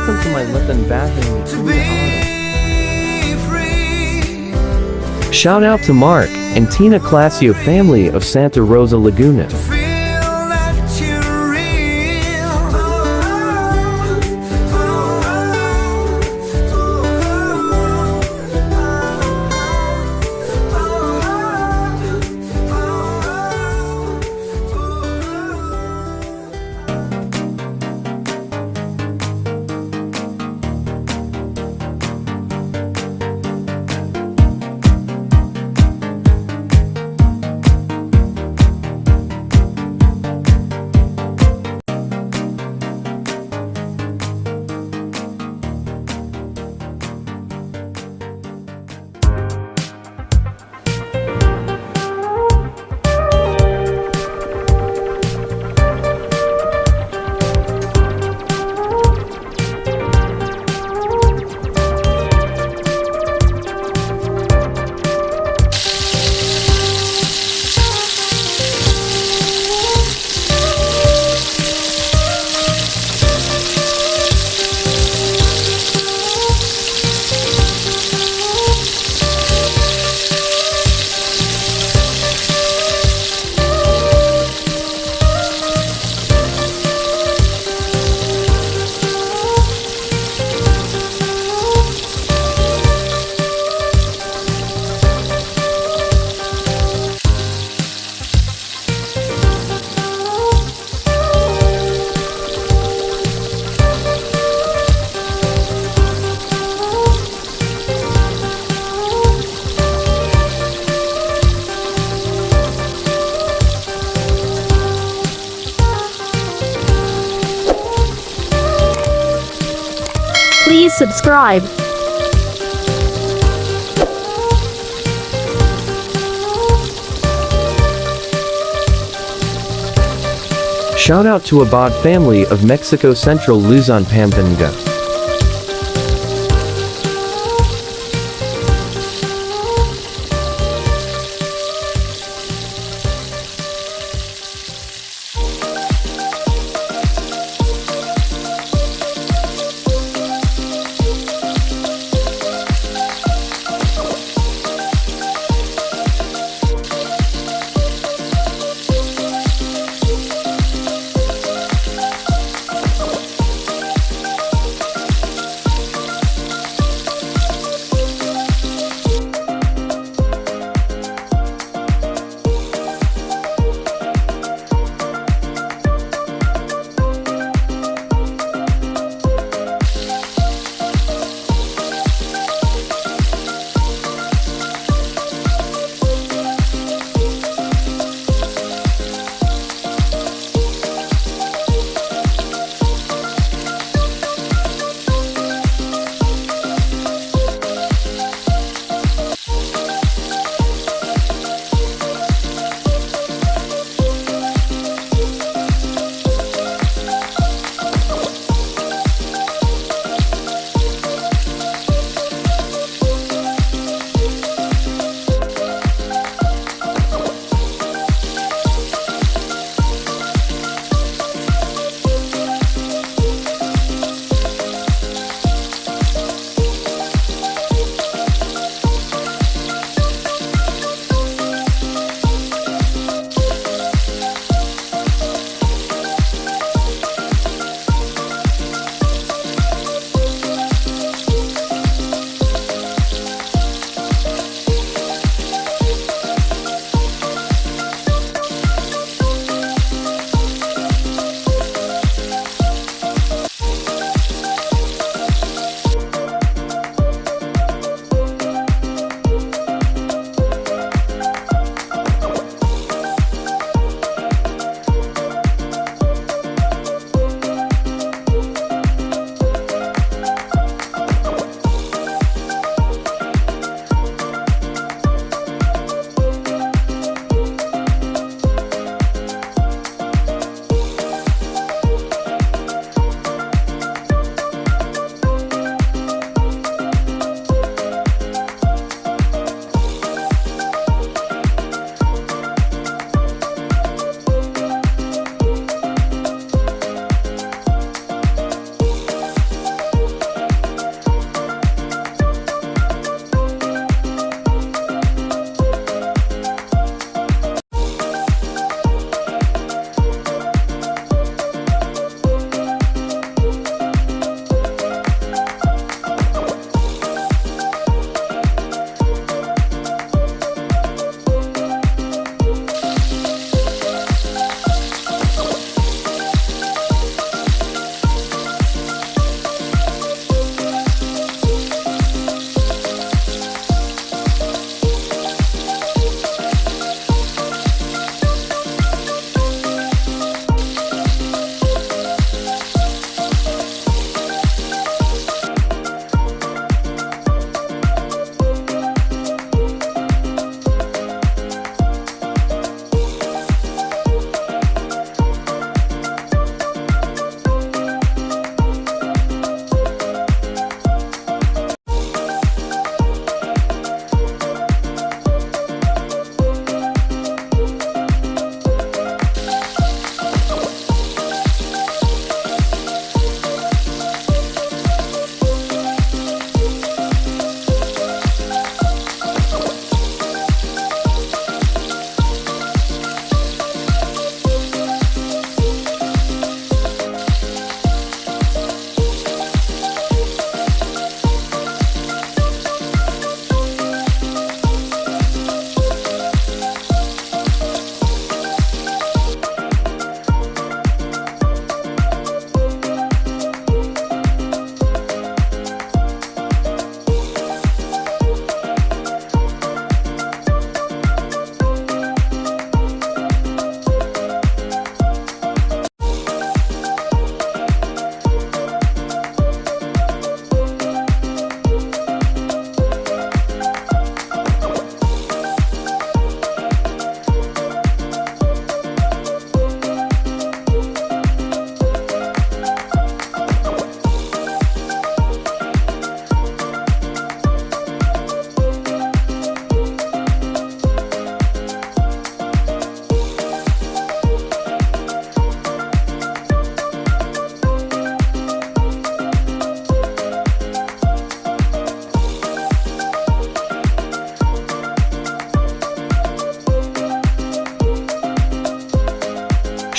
Welcome to my Lipton bathing to be free, Shout out to Mark and Tina Classio family of Santa Rosa Laguna. feel that you're Please subscribe. Shout out to Abad family of Mexico Central Luzon Pampanga.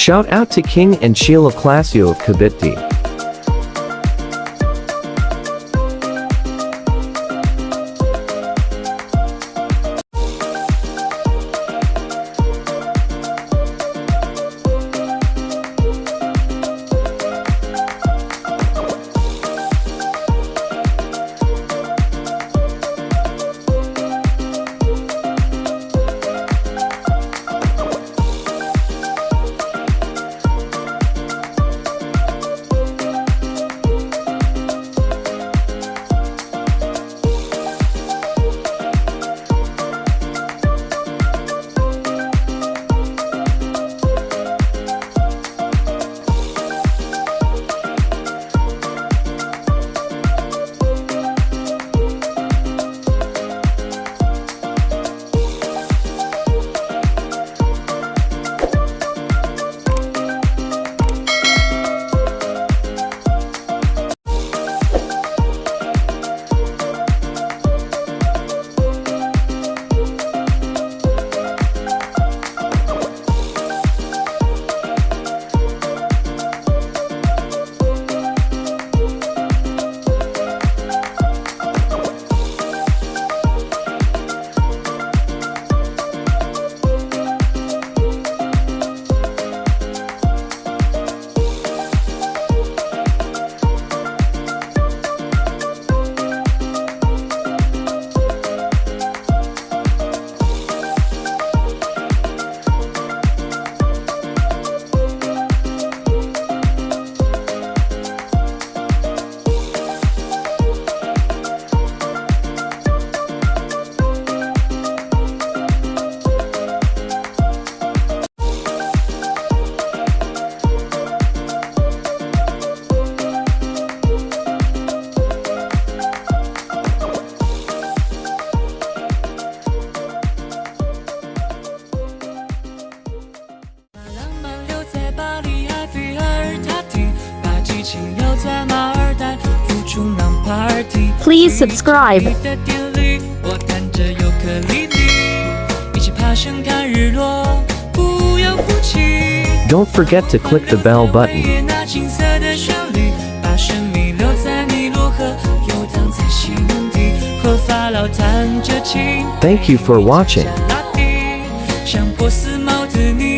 Shout out to King and Sheila Classio of Kabiti. Please subscribe. 的店里，我弹着尤克里里，一起爬山看日落，不要哭泣。 Don't forget to click the bell button. 那青涩的旋律，把生命留在尼罗河，游荡在心底，和法老弹着琴。 Thank you for watching. 像波斯猫的你。